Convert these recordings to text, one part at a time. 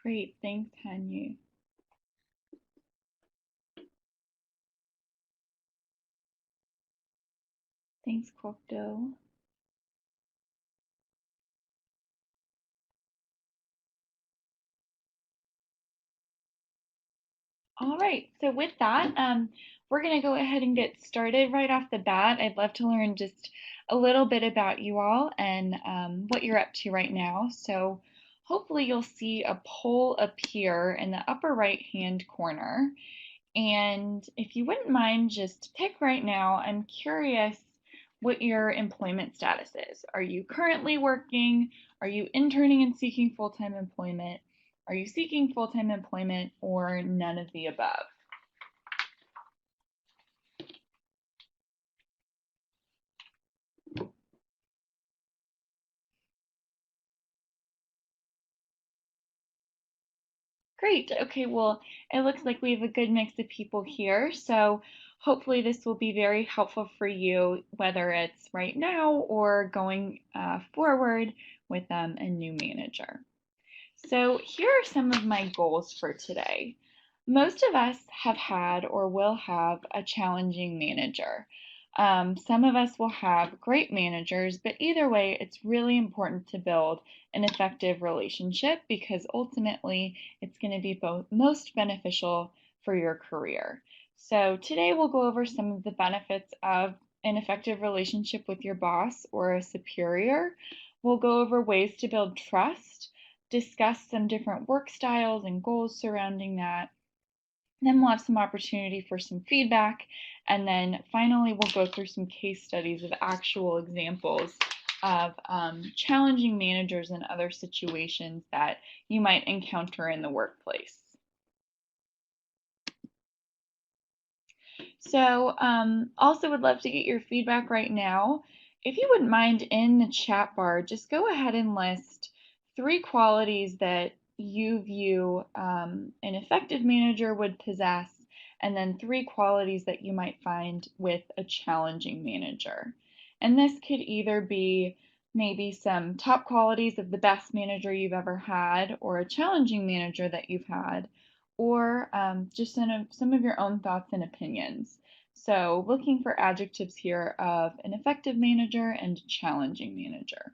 Great, thanks, Tanya. Thanks, Kwokdo. All right, so with that, we're going to go ahead and get started right off the bat. I'd love to learn just a little bit about you all and what you're up to right now. So hopefully you'll see a poll appear in the upper right-hand corner. And if you wouldn't mind, just pick right now. I'm curious what your employment status is. Are you currently working? Are you interning and seeking full-time employment? Are you seeking full-time employment or none of the above? Great. Okay, well, it looks like we have a good mix of people here. So hopefully this will be very helpful for you, whether it's right now or going forward with a new manager. So here are some of my goals for today. Most of us have had or will have a challenging manager. Some of us will have great managers, but either way, it's really important to build an effective relationship because ultimately it's going to be both most beneficial for your career. So today we'll go over some of the benefits of an effective relationship with your boss or a superior. We'll go over ways to build trust, discuss some different work styles and goals surrounding that. Then we'll have some opportunity for some feedback. And then finally, we'll go through some case studies of actual examples of challenging managers in other situations that you might encounter in the workplace. So also would love to get your feedback right now. If you wouldn't mind, in the chat bar, just go ahead and list 3 qualities that you view an effective manager would possess, and then 3 qualities that you might find with a challenging manager. And this could either be maybe some top qualities of the best manager you've ever had, or a challenging manager that you've had, or just some of your own thoughts and opinions. So looking for adjectives here of an effective manager and a challenging manager.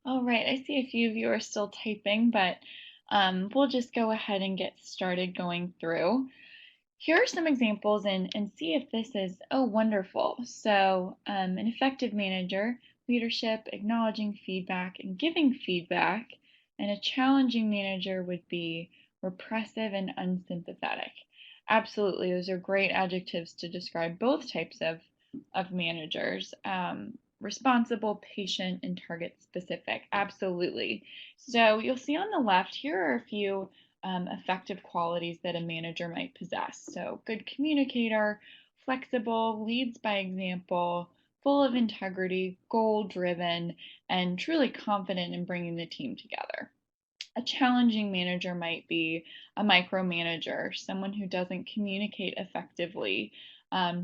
All right, I see a few of you are still typing, but we'll just go ahead and get started going through. Here are some examples and see if this is, oh, wonderful. So an effective manager, leadership, acknowledging feedback and giving feedback, and a challenging manager would be repressive and unsympathetic. Absolutely, those are great adjectives to describe both types of managers. Responsible, patient, and target specific. Absolutely. So you'll see on the left, here are a few effective qualities that a manager might possess. So good communicator, flexible, leads by example, full of integrity, goal driven, and truly confident in bringing the team together. A challenging manager might be a micromanager, someone who doesn't communicate effectively,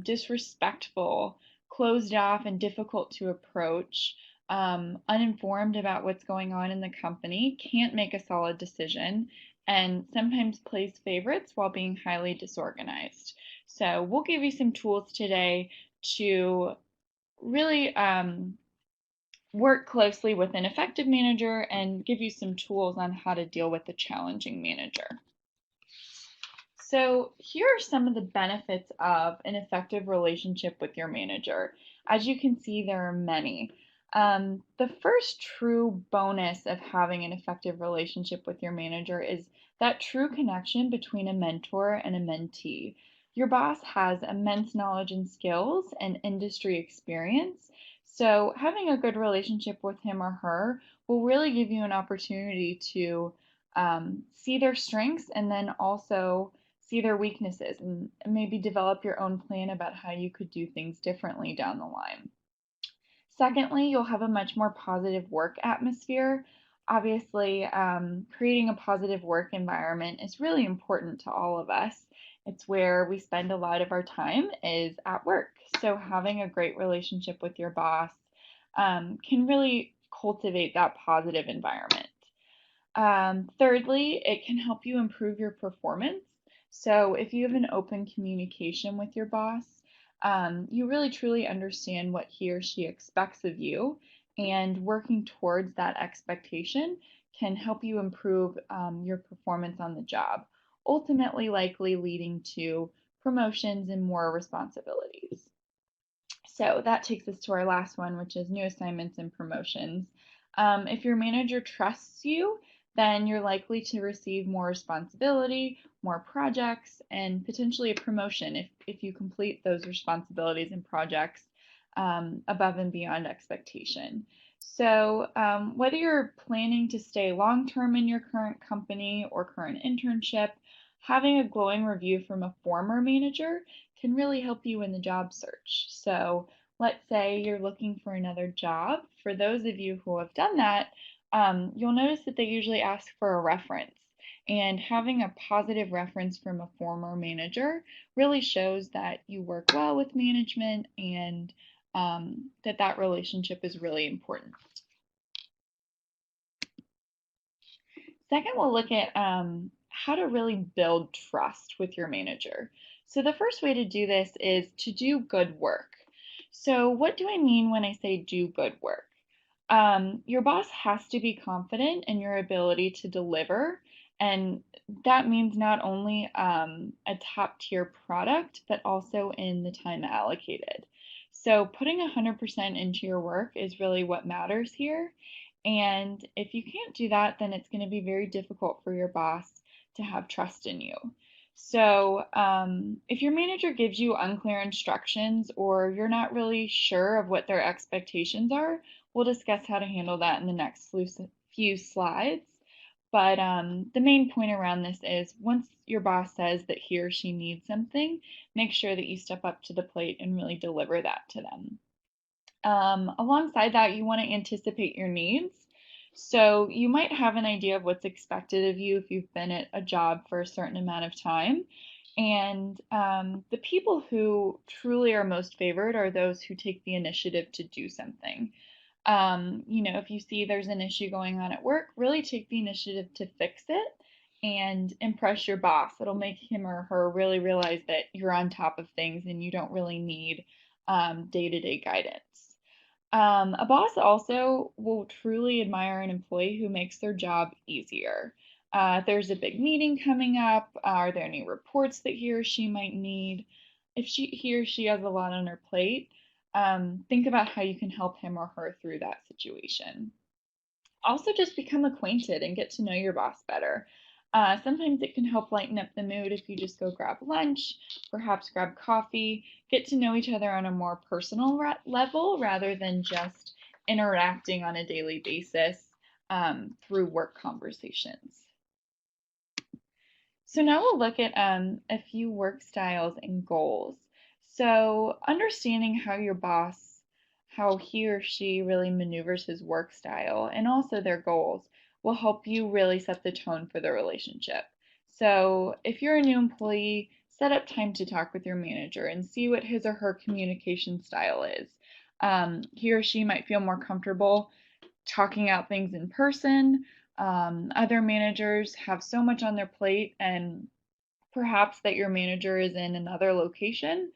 disrespectful, closed off, and difficult to approach, uninformed about what's going on in the company, can't make a solid decision, and sometimes plays favorites while being highly disorganized. So, we'll give you some tools today to really work closely with an effective manager and give you some tools on how to deal with a challenging manager. So here are some of the benefits of an effective relationship with your manager. As you can see, there are many. The first true bonus of having an effective relationship with your manager is that true connection between a mentor and a mentee. Your boss has immense knowledge and skills and industry experience, so having a good relationship with him or her will really give you an opportunity to see their strengths and then also see their weaknesses and maybe develop your own plan about how you could do things differently down the line. Secondly, you'll have a much more positive work atmosphere. Obviously, creating a positive work environment is really important to all of us. It's where we spend a lot of our time is at work. So having a great relationship with your boss can really cultivate that positive environment. Thirdly, it can help you improve your performance. So if you have an open communication with your boss, you really truly understand what he or she expects of you, and working towards that expectation can help you improve your performance on the job, ultimately likely leading to promotions and more responsibilities. So that takes us to our last one, which is new assignments and promotions. If your manager trusts you, then you're likely to receive more responsibility, more projects, and potentially a promotion if you complete those responsibilities and projects above and beyond expectation. So, whether you're planning to stay long term in your current company or current internship, having a glowing review from a former manager can really help you in the job search. So, let's say you're looking for another job. For those of you who have done that, you'll notice that they usually ask for a reference. And having a positive reference from a former manager really shows that you work well with management and that relationship is really important. Second, we'll look at how to really build trust with your manager. So the first way to do this is to do good work. So what do I mean when I say do good work? Your boss has to be confident in your ability to deliver, and that means not only a top tier product, but also in the time allocated. So putting 100% into your work is really what matters here. And if you can't do that, then it's going to be very difficult for your boss to have trust in you. So, if your manager gives you unclear instructions or you're not really sure of what their expectations are, we'll discuss how to handle that in the next few slides. But the main point around this is once your boss says that he or she needs something, make sure that you step up to the plate and really deliver that to them. Alongside that, you want to anticipate your needs. So you might have an idea of what's expected of you if you've been at a job for a certain amount of time. And the people who truly are most favored are those who take the initiative to do something. If you see there's an issue going on at work, really take the initiative to fix it and impress your boss. It'll make him or her really realize that you're on top of things and you don't really need day-to-day guidance. A boss also will truly admire an employee who makes their job easier. If there's a big meeting coming up, are there any reports that he or she might need? If he or she has a lot on her plate, think about how you can help him or her through that situation. Also, just become acquainted and get to know your boss better. Sometimes it can help lighten up the mood if you just go grab lunch, perhaps grab coffee, get to know each other on a more personal level rather than just interacting on a daily basis through work conversations. So now we'll look at a few work styles and goals. So, understanding how he or she really maneuvers his work style and also their goals will help you really set the tone for the relationship. So, if you're a new employee, set up time to talk with your manager and see what his or her communication style is. He or she might feel more comfortable talking out things in person. Other managers have so much on their plate, and perhaps that your manager is in another location,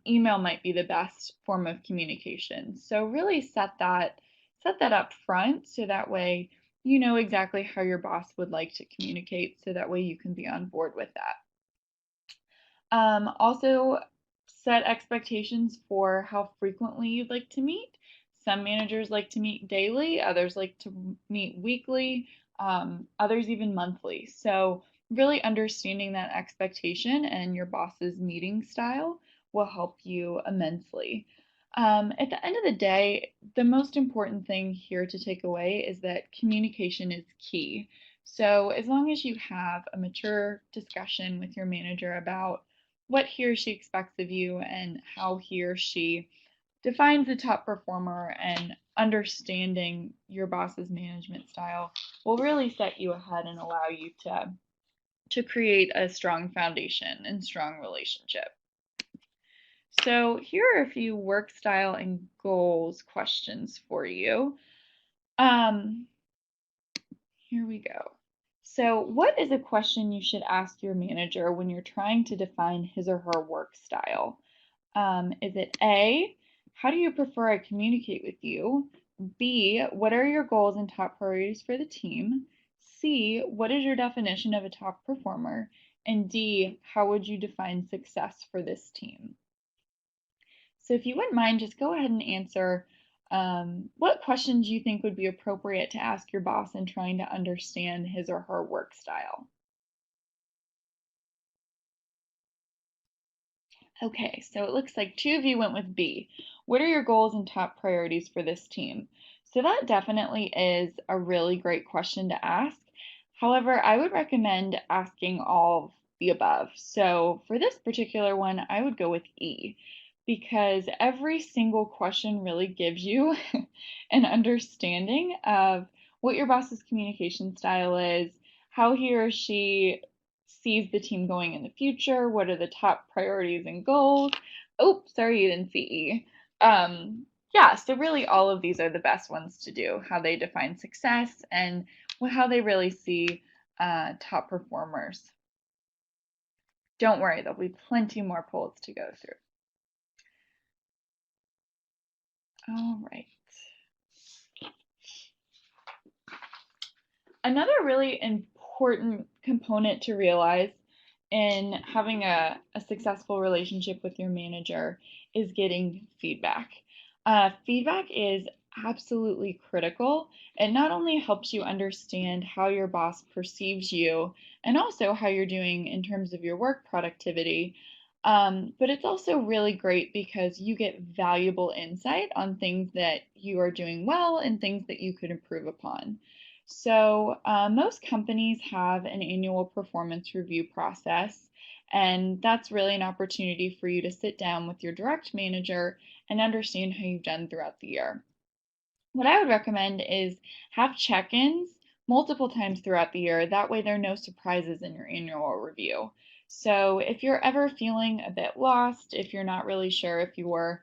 email might be the best form of communication. So really set that up front so that way you know exactly how your boss would like to communicate so that way you can be on board with that. Also, set expectations for how frequently you'd like to meet. Some managers like to meet daily, others like to meet weekly, others even monthly. So, really understanding that expectation and your boss's meeting style will help you immensely. At the end of the day, the most important thing here to take away is that communication is key. So, as long as you have a mature discussion with your manager about what he or she expects of you and how he or she defines a top performer, and understanding your boss's management style will really set you ahead and allow you to create a strong foundation and strong relationship. So here are a few work style and goals questions for you. Um, Here we go. So, what is a question you should ask your manager when you're trying to define his or her work style? Is it A, how do you prefer I communicate with you? B, what are your goals and top priorities for the team? C, what is your definition of a top performer? And D, how would you define success for this team? So if you wouldn't mind, just go ahead and answer what questions you think would be appropriate to ask your boss in trying to understand his or her work style. Okay, so it looks like two of you went with B. What are your goals and top priorities for this team? So that definitely is a really great question to ask. However, I would recommend asking all of the above. So for this particular one, I would go with E because every single question really gives you an understanding of what your boss's communication style is, how he or she sees the team going in the future, what are the top priorities and goals. Oh, sorry you didn't see E. Yeah, so really all of these are the best ones to do, how they define success and how they really see top performers. Don't worry, there'll be plenty more polls to go through. All right. Another really important component to realize in having a successful relationship with your manager is getting feedback. Feedback is absolutely critical. It not only helps you understand how your boss perceives you and also how you're doing in terms of your work productivity, but it's also really great because you get valuable insight on things that you are doing well and things that you could improve upon. So, most companies have an annual performance review process, and that's really an opportunity for you to sit down with your direct manager and understand how you've done throughout the year. What I would recommend is have check ins multiple times throughout the year. That way, there are no surprises in your annual review. So, if you're ever feeling a bit lost, if you're not really sure if you're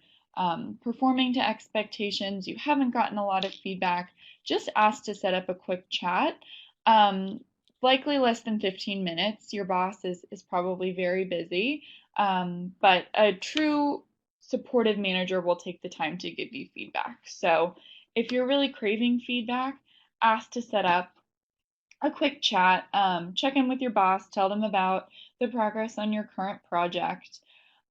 performing to expectations, you haven't gotten a lot of feedback, just ask to set up a quick chat. Um, Likely less than 15 minutes. Your boss is probably very busy, but a true supportive manager will take the time to give you feedback. So, if you're really craving feedback, ask to set up a quick chat, check in with your boss, tell them about the progress on your current project.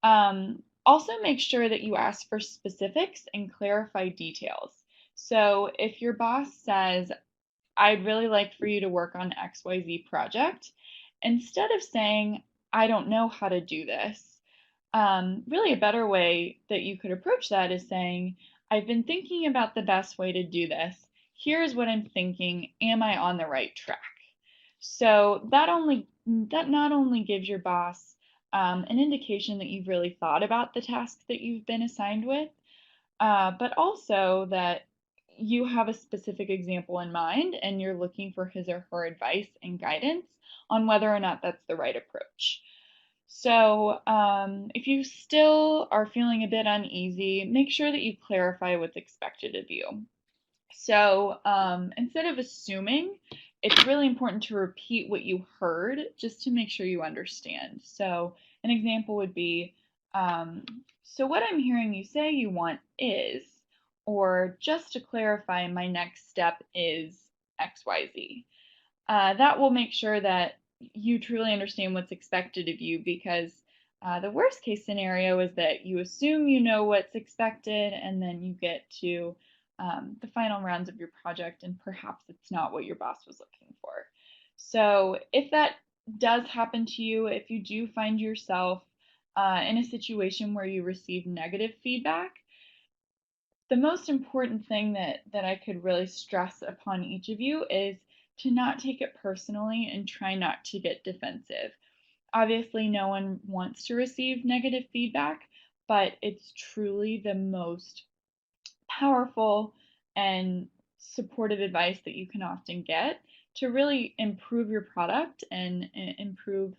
Also, make sure that you ask for specifics and clarify details. So, if your boss says, I'd really like for you to work on XYZ project, instead of saying, I don't know how to do this, really a better way that you could approach that is saying, I've been thinking about the best way to do this. Here's what I'm thinking. Am I on the right track? So that not only gives your boss an indication that you've really thought about the task that you've been assigned with, but also that you have a specific example in mind and you're looking for his or her advice and guidance on whether or not that's the right approach. So, if you still are feeling a bit uneasy, make sure that you clarify what's expected of you. So, instead of assuming, it's really important to repeat what you heard just to make sure you understand. So, an example would be, so what I'm hearing you say you want is, or just to clarify, my next step is XYZ. That will make sure that you truly understand what's expected of you, because the worst case scenario is that you assume you know what's expected and then you get to the final rounds of your project and perhaps it's not what your boss was looking for. So if that does happen to you, if you do find yourself in a situation where you receive negative feedback, the most important thing that I could really stress upon each of you is to not take it personally and try not to get defensive. Obviously, no one wants to receive negative feedback, but it's truly the most powerful and supportive advice that you can often get to really improve your product and improve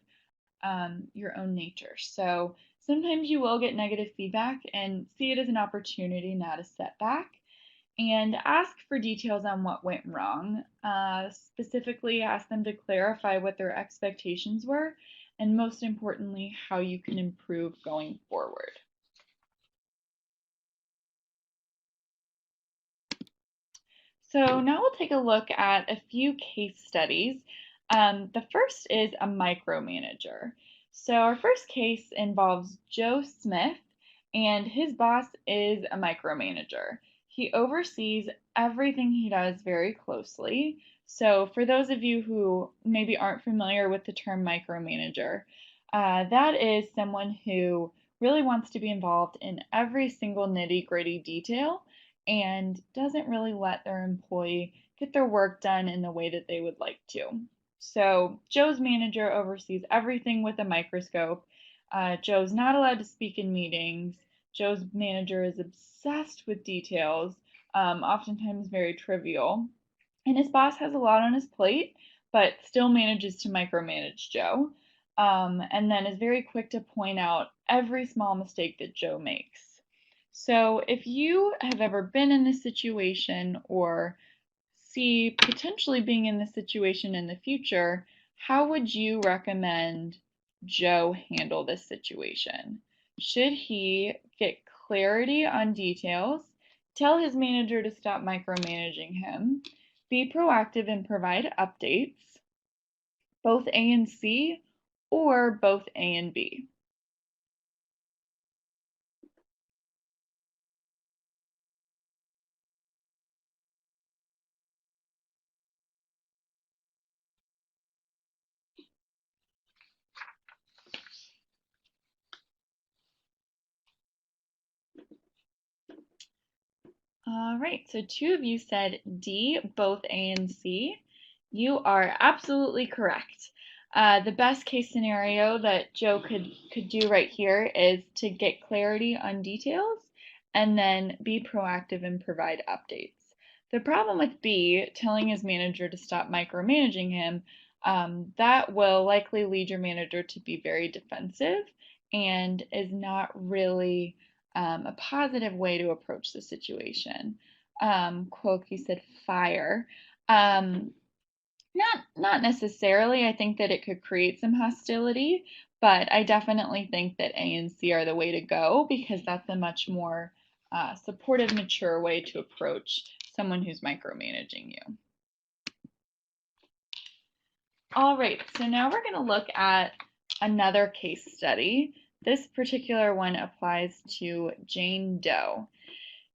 your own nature. So sometimes you will get negative feedback and see it as an opportunity, not a setback. And ask for details on what went wrong. Specifically, ask them to clarify what their expectations were, and most importantly, how you can improve going forward. So now we'll take a look at a few case studies. The first is a micromanager. So our first case involves Joe Smith, and his boss is a micromanager. He oversees everything he does very closely. So for those of you who maybe aren't familiar with the term micromanager, that is someone who really wants to be involved in every single nitty-gritty detail and doesn't really let their employee get their work done in the way that they would like to. So Joe's manager oversees everything with a microscope. Joe's not allowed to speak in meetings. Joe's manager is obsessed with details, oftentimes very trivial. And his boss has a lot on his plate, but still manages to micromanage Joe, and then is very quick to point out every small mistake that Joe makes. So if you have ever been in this situation or see potentially being in this situation in the future, how would you recommend Joe handle this situation? Should he get clarity on details, tell his manager to stop micromanaging him, be proactive and provide updates, both A and C, or both A and B? All right, so two of you said D, both A and C. You are absolutely correct. The best case scenario that Joe could do right here is to get clarity on details and then be proactive and provide updates. The problem with B, telling his manager to stop micromanaging him, that will likely lead your manager to be very defensive and is not really a positive way to approach the situation. Quote, you said fire. Um, not necessarily. I think that it could create some hostility, but I definitely think that A and C are the way to go because that's a much more supportive, mature way to approach someone who's micromanaging you. All right, so now we're going to look at another case study. This particular one applies to Jane Doe.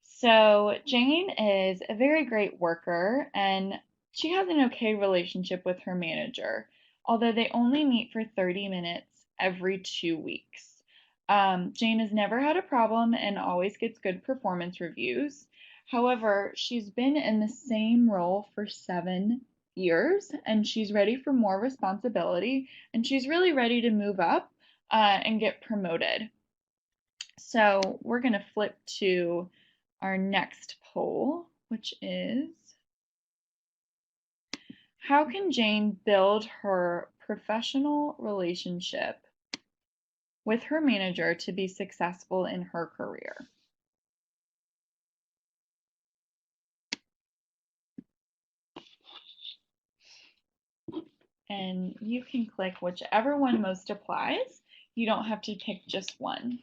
So Jane is a very great worker and she has an okay relationship with her manager, although they only meet for 30 minutes every 2 weeks. Jane has never had a problem and always gets good performance reviews. However, she's been in the same role for 7 years and she's ready for more responsibility and she's really ready to move up. and get promoted. So we're going to flip to our next poll, which is, how can Jane build her professional relationship with her manager to be successful in her career? And you can click whichever one most applies. You don't have to pick just one.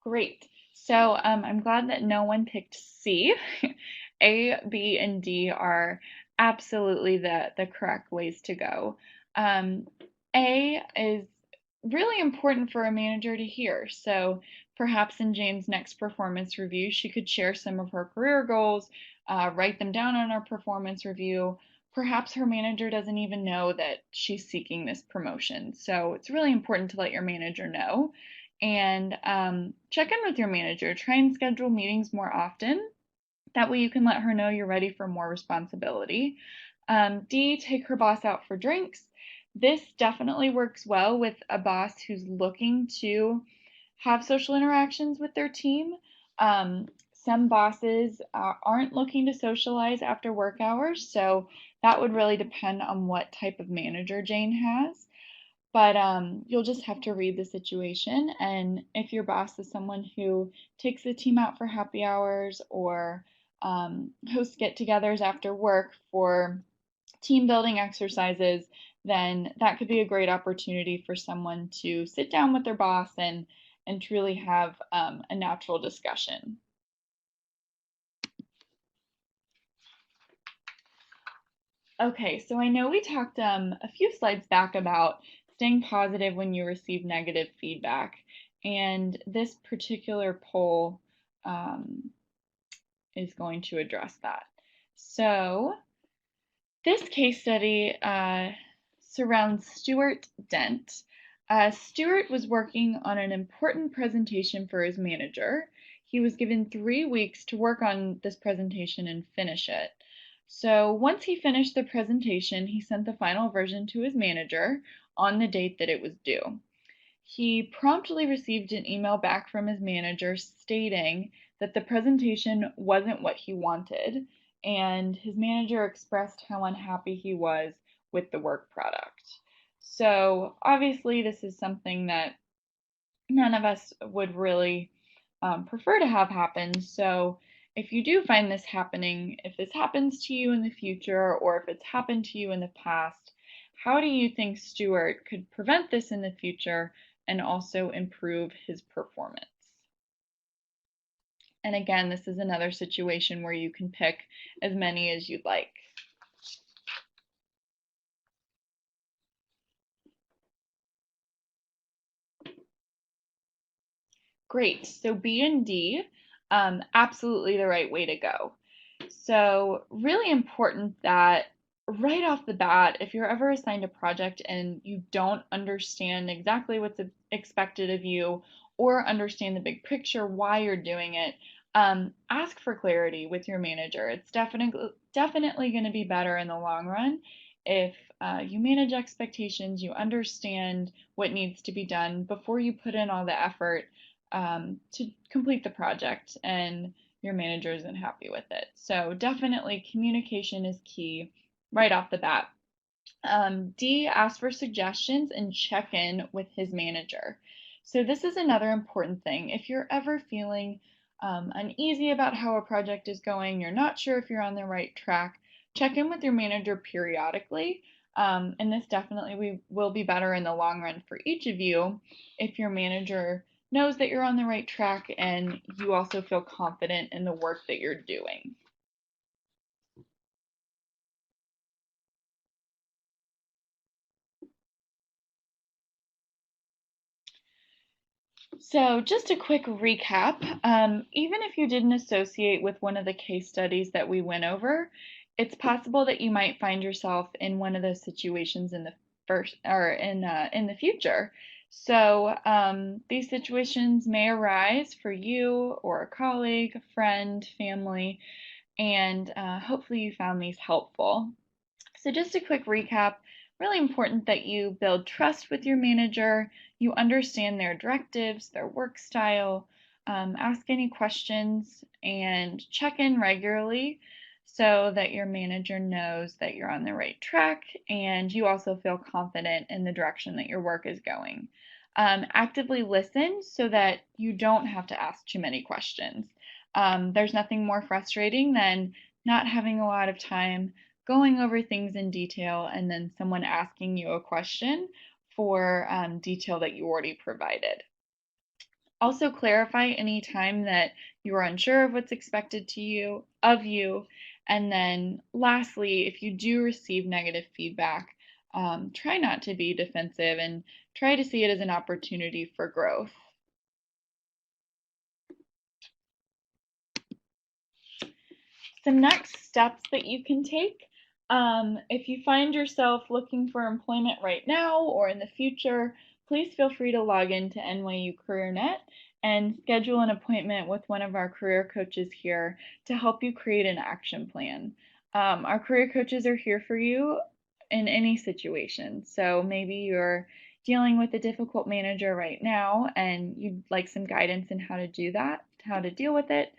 Great. So I'm glad that no one picked C. A, B, and D are absolutely the correct ways to go. Um, A is really important for a manager to hear. So perhaps in Jane's next performance review, she could share some of her career goals, write them down on her performance review. Perhaps her manager doesn't even know that she's seeking this promotion. So it's really important to let your manager know. And check in with your manager. Try and schedule meetings more often. That way you can let her know you're ready for more responsibility. D, take her boss out for drinks. This definitely works well with a boss who's looking to have social interactions with their team. Some bosses aren't looking to socialize after work hours, so that would really depend on what type of manager Jane has. But you'll just have to read the situation. And if your boss is someone who takes the team out for happy hours or hosts get togethers after work for team building exercises, then that could be a great opportunity for someone to sit down with their boss and truly have a natural discussion. Okay, so I know we talked a few slides back about staying positive when you receive negative feedback, and this particular poll is going to address that. So this case study surrounds Stuart Dent. Stuart was working on an important presentation for his manager. He was given 3 weeks to work on this presentation and finish it. So once he finished the presentation, he sent the final version to his manager on the date that it was due. He promptly received an email back from his manager stating that the presentation wasn't what he wanted, and his manager expressed how unhappy he was with the work product. So obviously this is something that none of us would really prefer to have happen. So if you do find this happening, if this happens to you in the future or if it's happened to you in the past, how do you think Stuart could prevent this in the future and also improve his performance? And again, this is another situation where you can pick as many as you'd like. Great, so B and D, absolutely the right way to go. So really important that right off the bat, if you're ever assigned a project and you don't understand exactly what's expected of you or understand the big picture, why you're doing it, ask for clarity with your manager. It's definitely going to be better in the long run if you manage expectations, you understand what needs to be done before you put in all the effort to complete the project and your manager isn't happy with it. So definitely communication is key right off the bat. D, ask for suggestions and check in with his manager. So this is another important thing. If you're ever feeling uneasy about how a project is going, you're not sure if you're on the right track, check in with your manager periodically. And this definitely will be better in the long run for each of you if your manager knows that you're on the right track and you also feel confident in the work that you're doing. So just a quick recap, even if you didn't associate with one of the case studies that we went over, it's possible that you might find yourself in one of those situations in the first or in the future. So these situations may arise for you or a colleague, a friend, family, and hopefully you found these helpful. So just a quick recap, really important that you build trust with your manager, you understand their directives, their work style, ask any questions, and check in regularly so that your manager knows that you're on the right track and you also feel confident in the direction that your work is going. Actively listen so that you don't have to ask too many questions. There's nothing more frustrating than not having a lot of time going over things in detail and then someone asking you a question for detail that you already provided. Also clarify any time that you are unsure of what's expected of you. And then lastly, if you do receive negative feedback, try not to be defensive and try to see it as an opportunity for growth. Some next steps that you can take. If you find yourself looking for employment right now or in the future, please feel free to log into NYU CareerNet and schedule an appointment with one of our career coaches here to help you create an action plan. Our career coaches are here for you in any situation. So maybe you're dealing with a difficult manager right now and you'd like some guidance in how to do that, how to deal with it.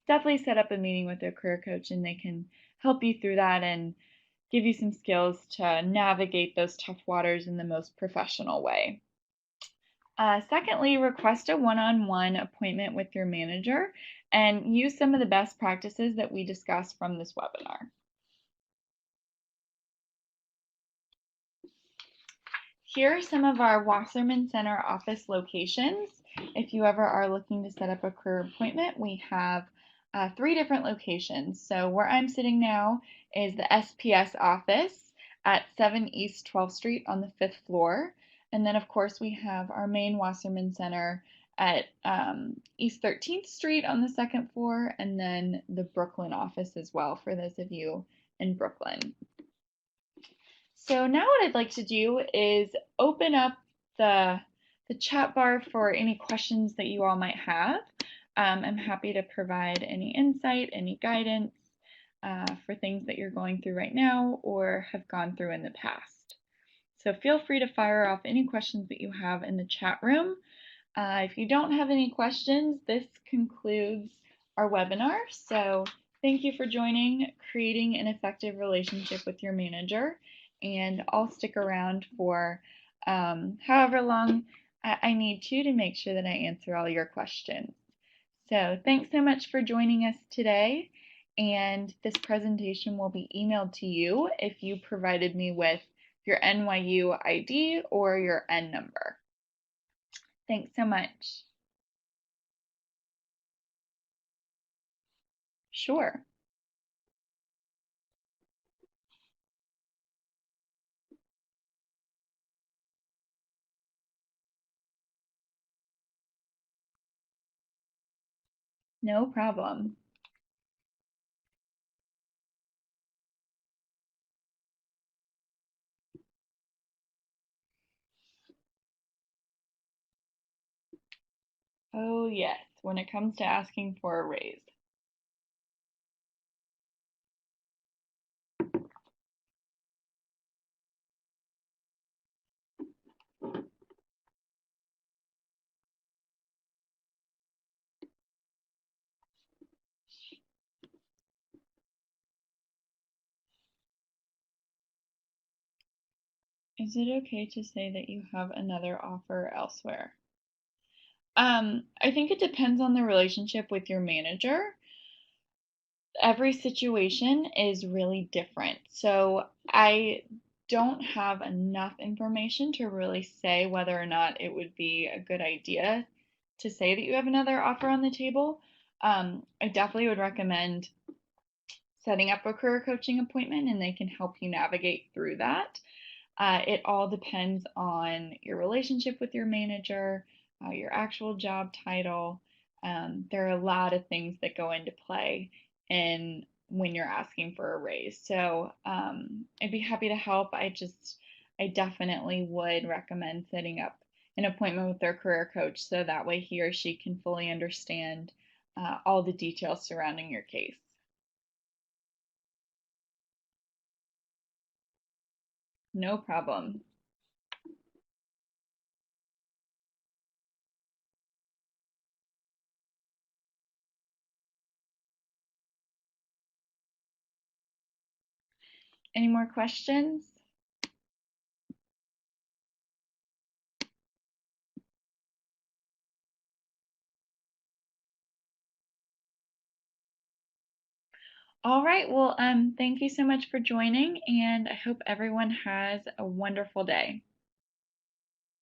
Definitely set up a meeting with a career coach and they can help you through that and give you some skills to navigate those tough waters in the most professional way. Secondly, request a one-on-one appointment with your manager and use some of the best practices that we discussed from this webinar. Here are some of our Wasserman Center office locations. If you ever are looking to set up a career appointment, we have 3 different locations. So where I'm sitting now is the SPS office at 7 East 12th Street on the 5th floor. And then of course we have our main Wasserman Center at East 13th Street on the 2nd floor, and then the Brooklyn office as well for those of you in Brooklyn. So now what I'd like to do is open up the chat bar for any questions that you all might have. I'm happy to provide any insight, any guidance for things that you're going through right now or have gone through in the past. So feel free to fire off any questions that you have in the chat room. If you don't have any questions, this concludes our webinar. So thank you for joining Creating an Effective Relationship with Your Manager. And I'll stick around for however long I need to make sure that I answer all your questions. So thanks so much for joining us today. And this presentation will be emailed to you if you provided me with your NYU ID or your N number. Thanks so much. Sure. No problem. Oh yes, when it comes to asking for a raise. Is it okay to say that you have another offer elsewhere? I think it depends on the relationship with your manager. Every situation is really different. So I don't have enough information to really say whether or not it would be a good idea to say that you have another offer on the table. I definitely would recommend setting up a career coaching appointment and they can help you navigate through that. It all depends on your relationship with your manager, your actual job title. There are a lot of things that go into play in when you're asking for a raise. So I'd be happy to help. I definitely would recommend setting up an appointment with their career coach so that way he or she can fully understand all the details surrounding your case. No problem. Any more questions? All right. Well, thank you so much for joining, and I hope everyone has a wonderful day.